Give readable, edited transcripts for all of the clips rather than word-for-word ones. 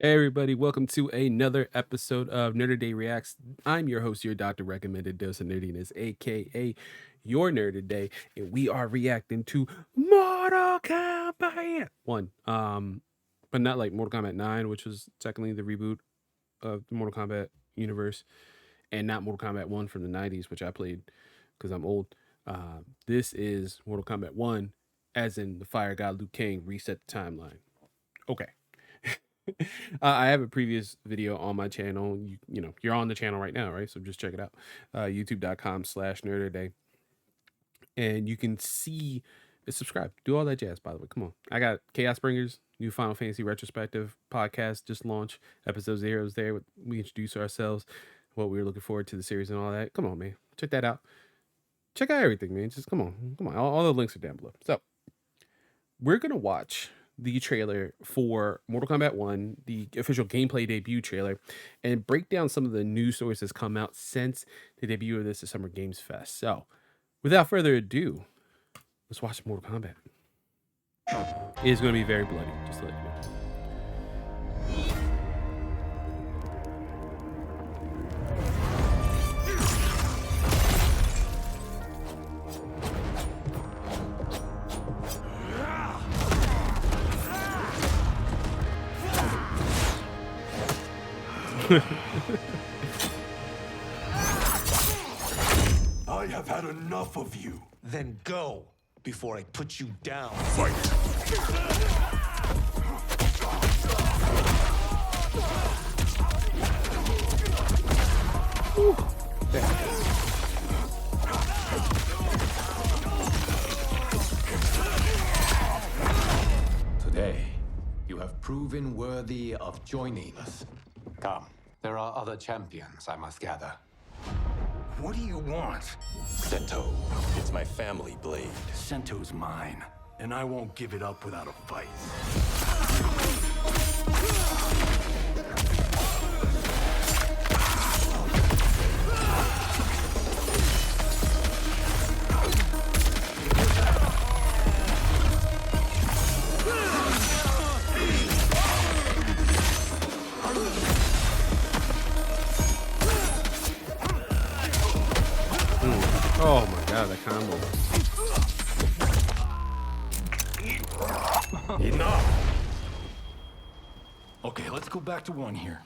Hey everybody, welcome to another episode of Nerd Day Reacts. I'm your host, your doctor recommended dose of nerdiness, aka your Nerd Day, and we are reacting to Mortal Kombat 1. But not like Mortal Kombat 9, which was technically the reboot of the Mortal Kombat universe, and not Mortal Kombat 1 from the 90s, which I played because I'm old. This is Mortal Kombat 1, as in the Fire God Liu Kang reset the timeline. Okay. I have a previous video on my channel. You know, you're on the channel right now, right? So just check it out. youtube.com/nerderday. And you can see, subscribe, do all that jazz, by the way. Come on. I got Chaos Bringers, new Final Fantasy retrospective podcast just launched. Episode 0 is there. We introduce ourselves, what we were looking forward to the series and all that. Come on, man. Check that out. Check out everything, man. Just come on. Come on. All the links are down below. So we're going to watch the trailer for Mortal Kombat 1, the official gameplay debut trailer, and break down some of the news stories that's come out since the debut of this at Summer Games Fest. So, without further ado, let's watch Mortal Kombat. It is going to be very bloody, just to let you know. I have had enough of you. Then go before I put you down. Fight. Today, you have proven worthy of joining us. Come, there are other champions I must gather. What do you want? Sento, it's my family blade. Sento's mine, and I won't give it up without a fight. Oh my god, that combo. Enough! Okay, let's go back to one here.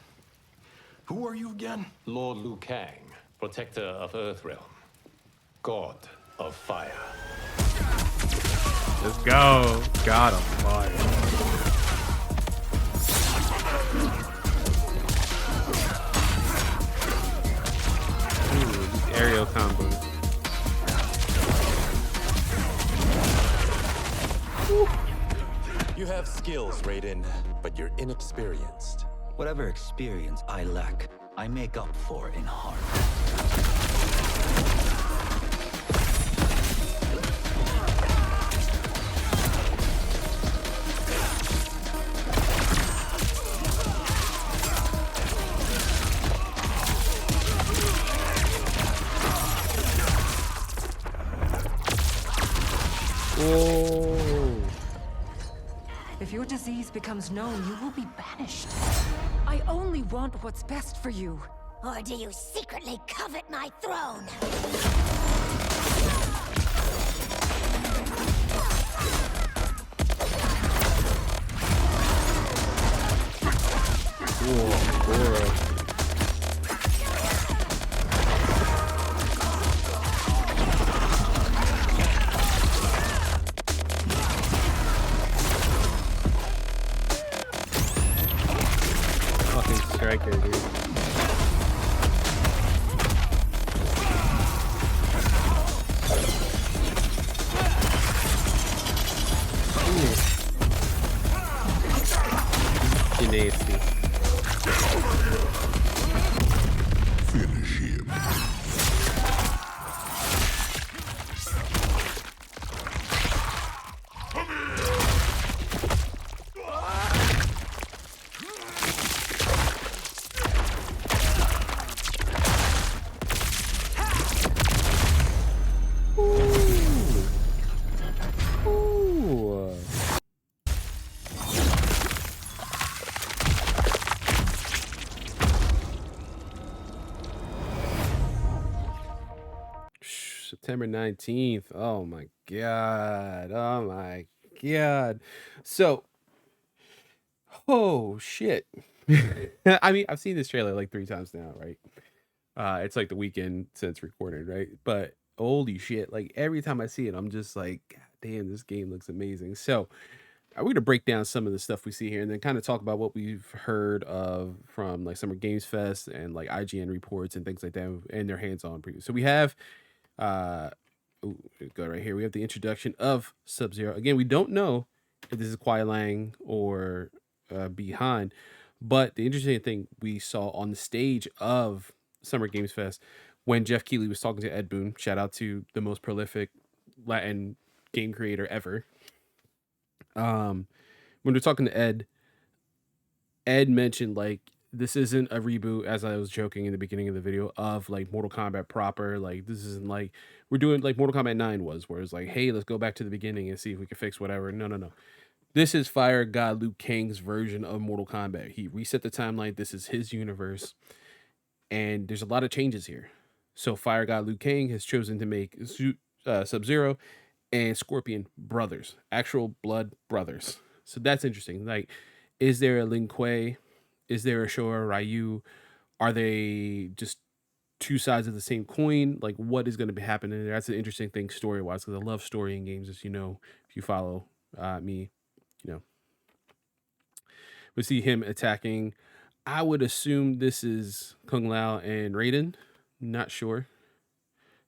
Who are you again? Lord Liu Kang, protector of Earthrealm, god of fire. Let's go. God of fire. These aerial combos. You have skills, Raiden, but you're inexperienced. Whatever experience I lack, I make up for in heart. Whoa. If your disease becomes known, you will be banished. I only want what's best for you. Or do you secretly covet my throne? Fucking striker, dude. You nasty. Finish him. Ooh. September 19th. Oh my god. Oh my god. So, oh shit. I mean, I've seen this trailer like 3 times now, right? It's like the weekend since recording, right? But holy shit, like every time I see it, I'm just like, God damn, this game looks amazing. So, we're gonna break down some of the stuff we see here and then kind of talk about what we've heard of from like Summer Games Fest and like IGN reports and things like that and their hands-on previews. So we have go right here. We have the introduction of Sub-Zero. Again, we don't know if this is Kuai Lang or behind, but the interesting thing we saw on the stage of Summer Games Fest when Jeff Keighley was talking to Ed Boon, shout out to the most prolific Latin game creator ever. When we're talking to Ed mentioned like this isn't a reboot, as I was joking in the beginning of the video, of like Mortal Kombat proper. Like this isn't like we're doing like Mortal Kombat 9 was, where it's like, hey, let's go back to the beginning and see if we can fix whatever. No. This is Fire God Liu Kang's version of Mortal Kombat. He reset the timeline. This is his universe. And there's a lot of changes here. So Fire God Liu Kang has chosen to make Sub-Zero and Scorpion brothers, actual blood brothers. So that's interesting. Like, is there a Lin Kuei? Is there a Showa Ryu? Are they just two sides of the same coin? Like, what is going to be happening there? That's an interesting thing story-wise, because I love story in games, as you know, if you follow me, you know. We see him attacking. I would assume this is Kung Lao and Raiden. Not sure.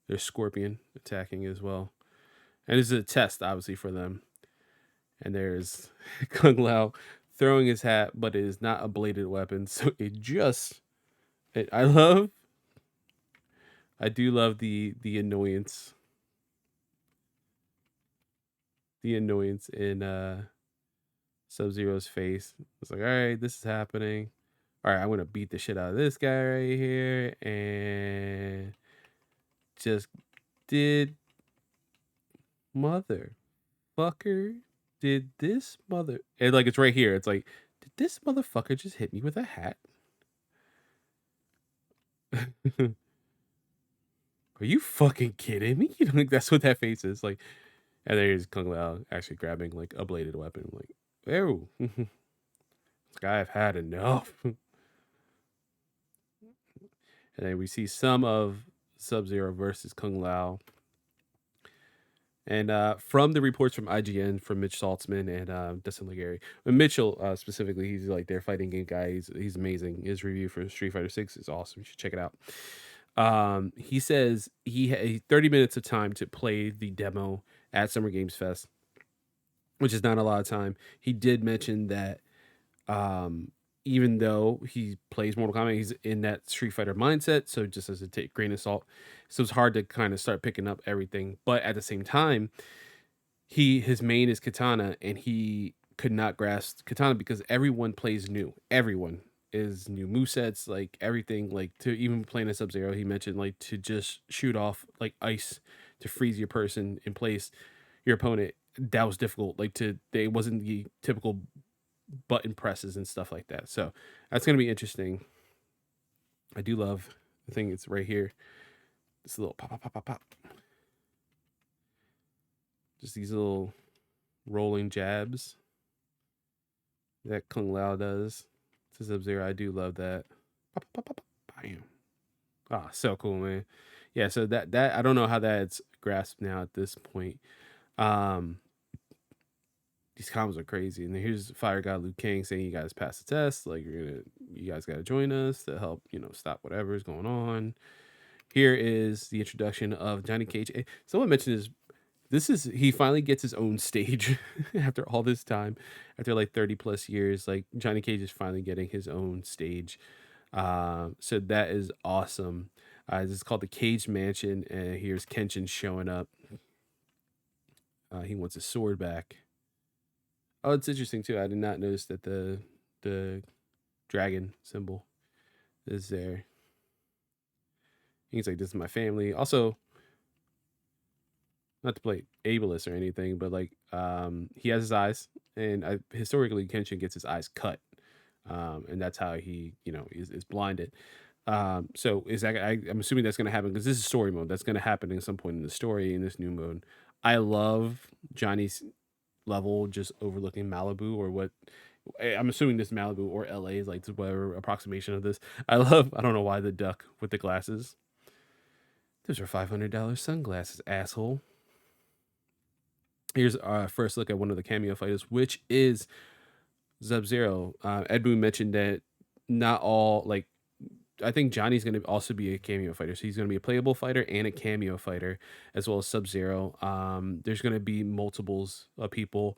There's Scorpion attacking as well. And this is a test, obviously, for them. And there's Kung Lao throwing his hat, but it is not a bladed weapon. So I do love the annoyance. The annoyance in Sub-Zero's face. It's like, all right, this is happening. All right, I'm gonna beat the shit out of this guy right here, and just did motherfucker. Did this mother and like it's right here. It's like, did this motherfucker just hit me with a hat? Are you fucking kidding me? You know, like that's what that face is like. And there's Kung Lao actually grabbing like a bladed weapon. I'm like, ew. This guy, I've had enough. And then we see some of Sub-Zero versus Kung Lao. And from the reports from IGN, from Mitch Saltzman and Dustin Legary, Mitchell specifically, he's like their fighting game guy. He's amazing. His review for Street Fighter 6 is awesome. You should check it out. He says he had 30 minutes of time to play the demo at Summer Games Fest, which is not a lot of time. He did mention that even though he plays Mortal Kombat, he's in that Street Fighter mindset. So just as a grain of salt. So it's hard to kind of start picking up everything. But at the same time, his main is Katana, and he could not grasp Katana because everyone plays new. Everyone is new movesets, like everything, like to even playing a Sub-Zero, he mentioned like to just shoot off like ice to freeze your person in place, your opponent. That was difficult. Like it wasn't the typical button presses and stuff like that. So that's gonna be interesting. I do love the thing. It's right here. This little pop, pop, pop, pop, pop. Just these little rolling jabs that Kung Lao does to Sub-Zero. I do love that. Pop, pop, pop, pop, bam. Ah, so cool, man. Yeah, so that I don't know how that's grasped now at this point. These comments are crazy. And then here's Fire God Liu Kang saying you guys passed the test. Like you guys gotta join us to help, stop whatever is going on. Here is the introduction of Johnny Cage. Someone mentioned he finally gets his own stage after all this time, after like 30 plus years. Like Johnny Cage is finally getting his own stage. So that is awesome. This is called the Cage Mansion, and here's Kenshin showing up. He wants his sword back. Oh, it's interesting too. I did not notice that the dragon symbol is there. He's like, this is my family. Also, not to play ableist or anything, but like he has his eyes, and historically Kenshin gets his eyes cut, and that's how he is blinded. So is that I'm assuming that's going to happen because this is story mode. That's going to happen at some point in the story in this new mode. I love Johnny's level just overlooking Malibu or what I'm assuming this Malibu or LA is like whatever approximation of this. I don't know why the duck with the glasses. Those are $500 sunglasses, asshole. Here's our first look at one of the cameo fighters, which is Sub-Zero. Ed Boon mentioned that not all, like, I think Johnny's going to also be a cameo fighter. So he's going to be a playable fighter and a cameo fighter, as well as Sub-Zero. There's going to be multiples of people.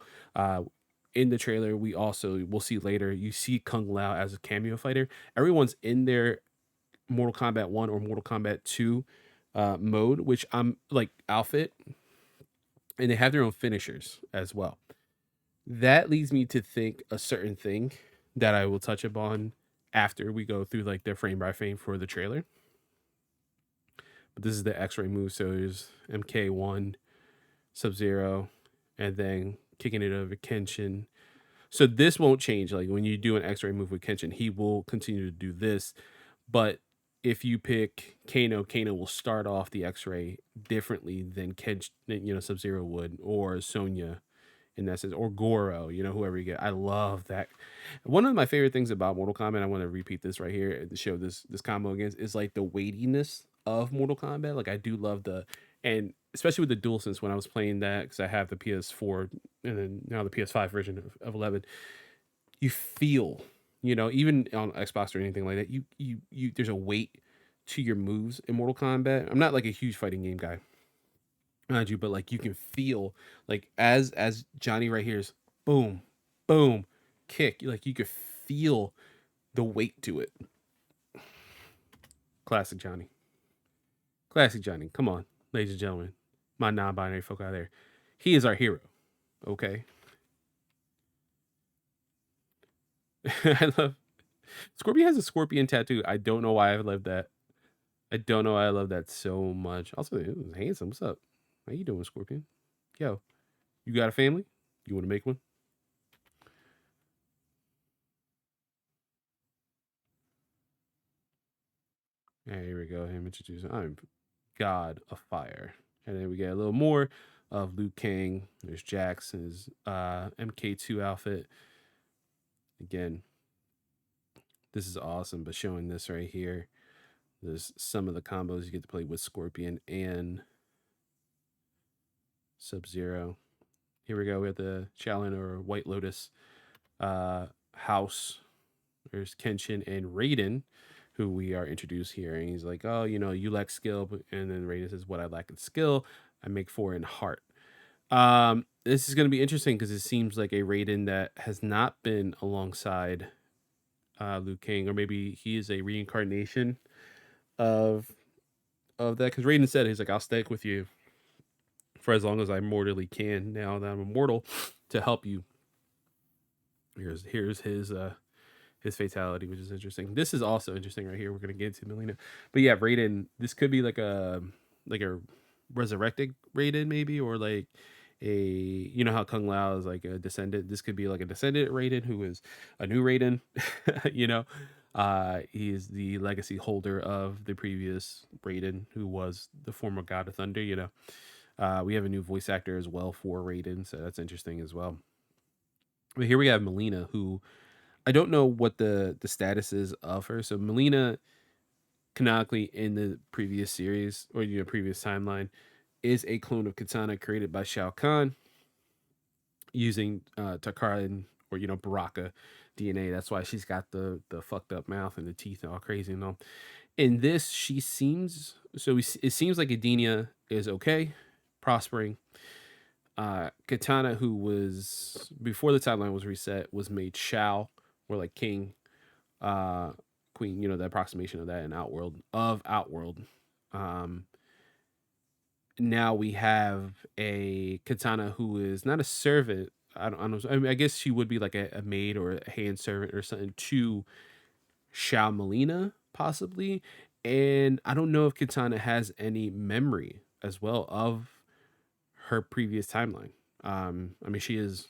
In the trailer, we'll see later, you see Kung Lao as a cameo fighter. Everyone's in their Mortal Kombat 1 or Mortal Kombat 2 mode, which I'm like outfit, and they have their own finishers as well. That leads me to think a certain thing that I will touch upon after we go through like the frame by frame for the trailer. But this is the X-ray move, so there's MK1, Sub-Zero, and then kicking it over Kenshin. So this won't change. Like when you do an X-ray move with Kenshin, he will continue to do this. But if you pick Kano, Kano will start off the X-ray differently than Sub-Zero would, or Sonya in that sense, or Goro, whoever you get. I love that. One of my favorite things about Mortal Kombat, I want to repeat this right here to show this combo against, is like the weightiness of Mortal Kombat. Like I do love and especially with the DualSense when I was playing that, because I have the PS4 and then now the PS5 version of 11, you feel, even on Xbox or anything like that, you there's a weight to your moves in Mortal Kombat. I'm not like a huge fighting game guy, mind you, but like you can feel like as Johnny right here is boom, boom, kick, like you could feel the weight to it. Classic Johnny. Classic Johnny. Come on, ladies and gentlemen, my non-binary folk out there. He is our hero. Okay. I love Scorpion has a scorpion tattoo. I don't know why I love that. I don't know why I love that so much. Also, it was handsome. What's up? How you doing, Scorpion? Yo, you got a family? You want to make one? Here we go. Him introducing. I'm God of Fire, and then we get a little more of Liu Kang. There's Jax, his MK2 outfit. Again, this is awesome. But showing this right here, there's some of the combos you get to play with Scorpion and Sub-Zero. Here we go. We have the Shaolin or White Lotus house. There's Kenshin and Raiden, who we are introduced here. And he's like, oh, you lack skill. And then Raiden says, what I lack in skill, I make for in heart. This is going to be interesting because it seems like a Raiden that has not been alongside Liu Kang, or maybe he is a reincarnation of that. Because Raiden said, he's like, I'll stick with you for as long as I mortally can now that I'm immortal to help you. Here's his fatality, which is interesting. This is also interesting right here. We're gonna get to Melina, but yeah, Raiden. This could be like a resurrected Raiden, maybe, or like how Kung Lao is like a descendant. This could be like a descendant Raiden who is a new Raiden. He is the legacy holder of the previous Raiden, who was the former God of Thunder. We have a new voice actor as well for Raiden, so that's interesting as well. But here we have Melina, who I don't know what the status is of her. So Melina, canonically in the previous series or previous timeline, is a clone of Katana created by Shao Kahn using Takaran or Baraka DNA. That's why she's got the fucked up mouth and the teeth all crazy and all. In this, it seems like Adenia is okay, prospering. Katana, who was before the timeline was reset, was made Shao, or like king, queen, the approximation of that in Outworld. Now we have a Katana who is not a servant. I don't know. I mean, I guess she would be like a maid or a hand servant or something to Shao Melina, possibly. And I don't know if Katana has any memory as well of her previous timeline. I mean, she is,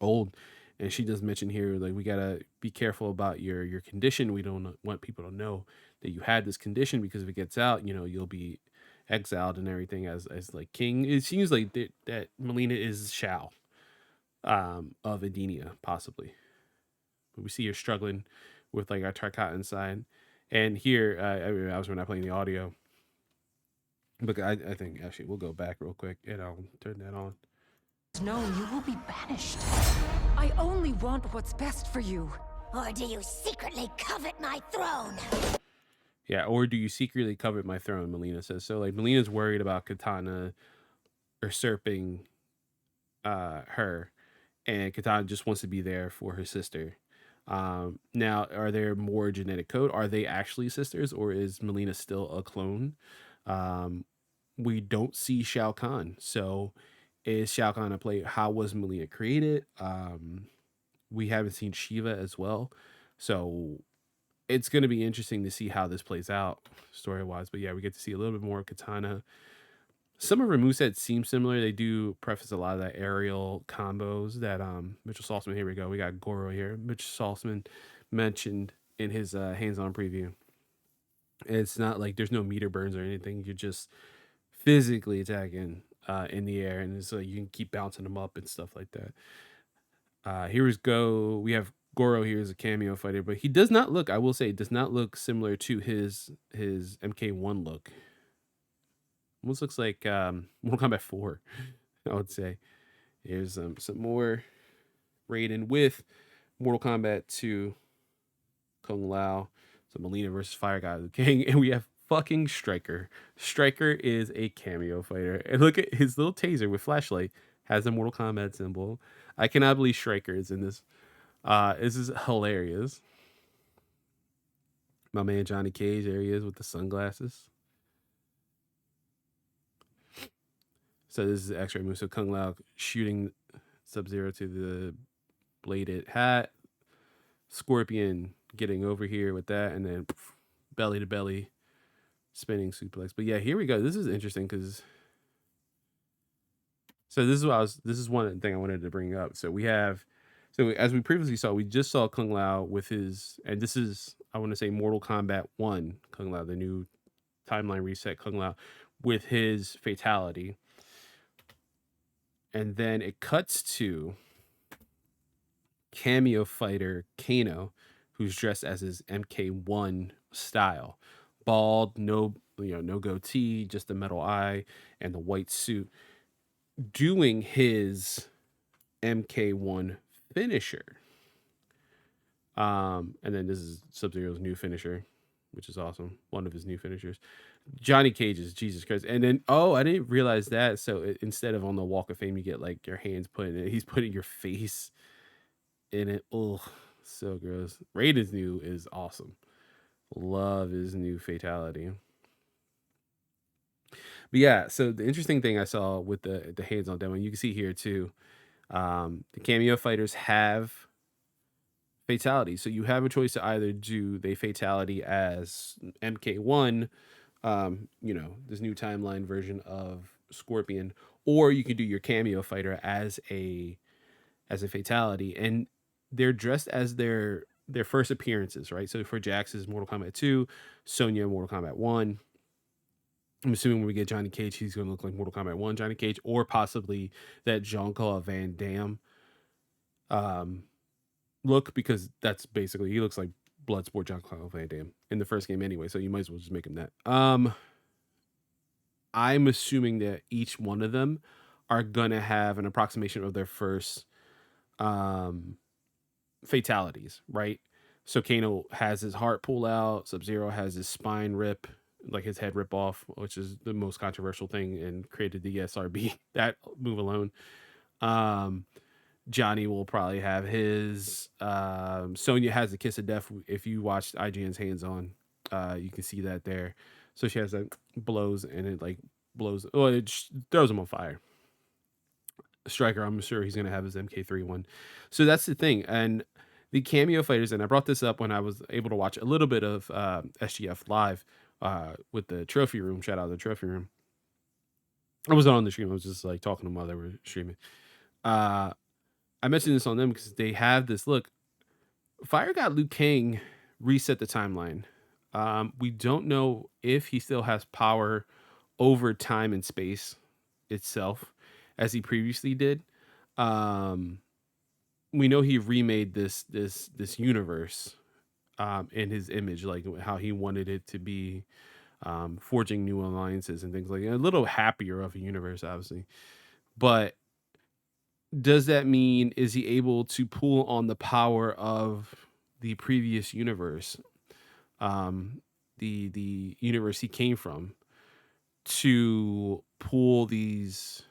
old And she does mention here, like, we gotta be careful about your condition. We don't want people to know that you had this condition, because if it gets out, you'll be exiled and everything as like king. It seems like that Melina is Shao, of Edenia, possibly. But we see her struggling with like our Tarkat inside. And here, I was when I playing the audio. But I think actually we'll go back real quick and I'll turn that on. Known, you will be banished. I only want what's best for you. Or do you secretly covet my throne? Yeah, or do you secretly covet my throne? Melina says. So like Melina's worried about Katana usurping her, and Katana just wants to be there for her sister. Now, are there more genetic code? Are they actually sisters, or is Melina still a clone? We don't see Shao Kahn, so is Shao Kahn a player? How was Melina created? We haven't seen Shiva as well, so it's going to be interesting to see how this plays out story wise. But yeah, we get to see a little bit more of Katana. Some of her movesets seem similar. They do preface a lot of that aerial combos that Mitchell Saltzman, here we go. We got Goro here. Mitchell Saltzman mentioned in his hands-on preview. It's not like there's no meter burns or anything. You're just physically attacking in the air, and so you can keep bouncing them up and stuff like that. Here's Go. We have Goro here as a cameo fighter, but he does not look, I will say, does not look similar to his MK1 look. Almost looks like Mortal Kombat 4, I would say. Here's some more Raiden with Mortal Kombat 2, Kung Lao. So Melina versus Fire God the King. And we have fucking Striker. Striker is a cameo fighter. And look at his little taser with flashlight. Has a Mortal Kombat symbol. I cannot believe Striker is in this. This is hilarious. My man Johnny Cage, there he is with the sunglasses. So this is the X-ray move. So Kung Lao shooting Sub-Zero to the bladed hat. Scorpion getting over here with that, and then belly to belly spinning suplex. But yeah, here we go. This is interesting because this is one thing I wanted to bring up. So as we previously saw, we just saw Kung Lao with his, and this is, I want to say, Mortal Kombat 1 Kung Lao, the new timeline reset Kung Lao, with his fatality. And then it cuts to cameo fighter Kano, who's dressed as his MK1 style. Bald, no goatee, just the metal eye and the white suit, doing his MK1 finisher. And then this is Sub-Zero's new finisher, which is awesome. One of his new finishers. Johnny Cage's, Jesus Christ. And then, I didn't realize that. So instead of on the Walk of Fame, you get like your hands put in it. He's putting your face in it. Oh, so gross. Raiden's new is awesome. Love his new fatality. But yeah, so the interesting thing I saw with the hands-on demo, and you can see here too, the cameo fighters have fatality. So you have a choice to either do the fatality as MK1, this new timeline version of Scorpion, or you can do your cameo fighter as a fatality. And they're dressed as their first appearances, right? So for Jax is Mortal Kombat 2, Sonya Mortal Kombat 1. I'm assuming when we get Johnny Cage, he's going to look like Mortal Kombat 1 Johnny Cage, or possibly that Jean-Claude Van Damme look, because that's basically, he looks like Bloodsport Jean-Claude Van Damme in the first game anyway, so you might as well just make him that. I'm assuming that each one of them are going to have an approximation of their first fatalities, right? So Kano has his heart pull out, Sub-Zero has his spine rip, like his head rip off, which is the most controversial thing and created the SRB, that move alone. Johnny will probably have his, Sonya has a kiss of death. If you watched IGN's hands-on, you can see that there. So she has like blows, and it like blows, it throws him on fire. Striker, I'm sure he's going to have his MK3 one. So that's the thing. And the cameo fighters, and I brought this up when I was able to watch a little bit of SGF live with the trophy room. Shout out to the trophy room. I wasn't on the stream. I was just like talking to them while they were streaming. I I mentioned this on them because they have this look. Fire God Liu Kang reset the timeline. We don't know if he still has power over time and space itself as he previously did. Um, we know he remade this universe in his image, like how he wanted it to be, forging new alliances and things like that. A little happier of a universe, obviously. But does that mean is he able to pull on the power of the previous universe, the universe he came from, to pull these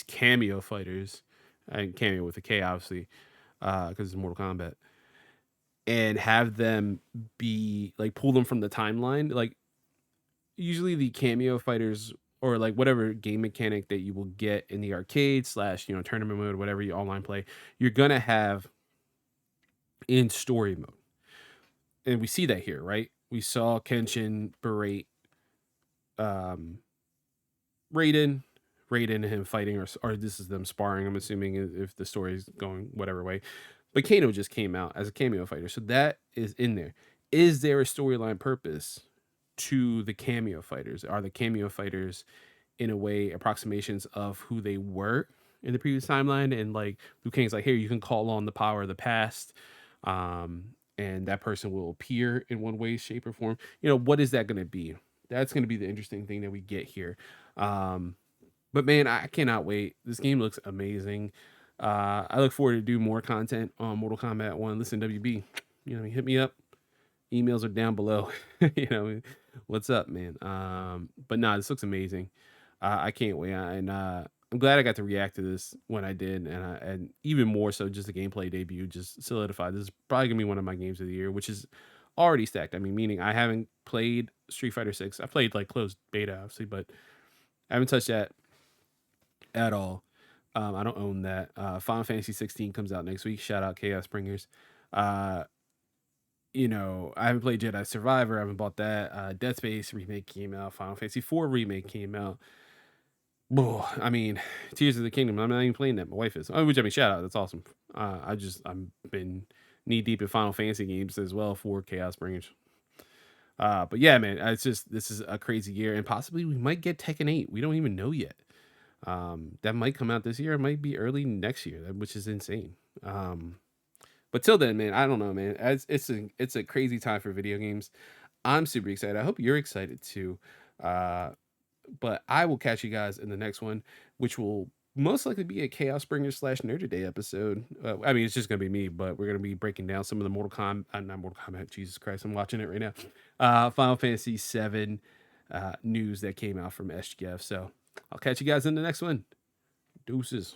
cameo fighters, and cameo with a K, obviously, because it's Mortal Kombat, and have them be like pull them from the timeline? Like usually the cameo fighters or like whatever game mechanic that you will get in the arcade slash tournament mode, whatever you online play, you're gonna have in story mode, and we see that here, right? We saw Kenshin berate um Raiden, Raiden and him fighting, or this is them sparring. I'm assuming if the story is going whatever way. But Kano just came out as a cameo fighter, so that is in there. Is there a storyline purpose to the cameo fighters? Are the cameo fighters in a way approximations of who they were in the previous timeline? And like Liu Kang's like, here, you can call on the power of the past, and that person will appear in one way, shape, or form. What is that going to be? That's going to be the interesting thing that we get here. But man, I cannot wait. This game looks amazing. I look forward to do more content on Mortal Kombat 1. Listen, WB, hit me up. Emails are down below. What's up, man? But nah, this looks amazing. I can't wait. And I'm glad I got to react to this when I did, and even more so, just the gameplay debut just solidified. This is probably gonna be one of my games of the year, which is already stacked. I mean, meaning I haven't played Street Fighter 6. I played like closed beta, obviously, but I haven't touched that at all. I don't own that. Final Fantasy 16 comes out next week. Shout out Chaos Springers. I haven't played Jedi Survivor. I haven't bought that. Dead Space remake came out. Final Fantasy 4 remake came out. Oh, I mean, Tears of the Kingdom. I'm not even playing that. My wife is. Oh, which, I mean, shout out. That's awesome. I'm been knee deep in Final Fantasy games as well for Chaos Springers. But yeah, man, this is a crazy year, and possibly we might get Tekken 8. We don't even know yet. That might come out this year. It might be early next year, which is insane. But till then, man, I don't know, man. It's a crazy time for video games. I'm super excited. I hope you're excited too. But I will catch you guys in the next one, which will most likely be a Chaos Springer / Nerdy Day episode. I mean, it's just gonna be me, but we're gonna be breaking down some of the not Mortal Kombat. Jesus Christ, I'm watching it right now. Final Fantasy 7 news that came out from SGF. So I'll catch you guys in the next one. Deuces.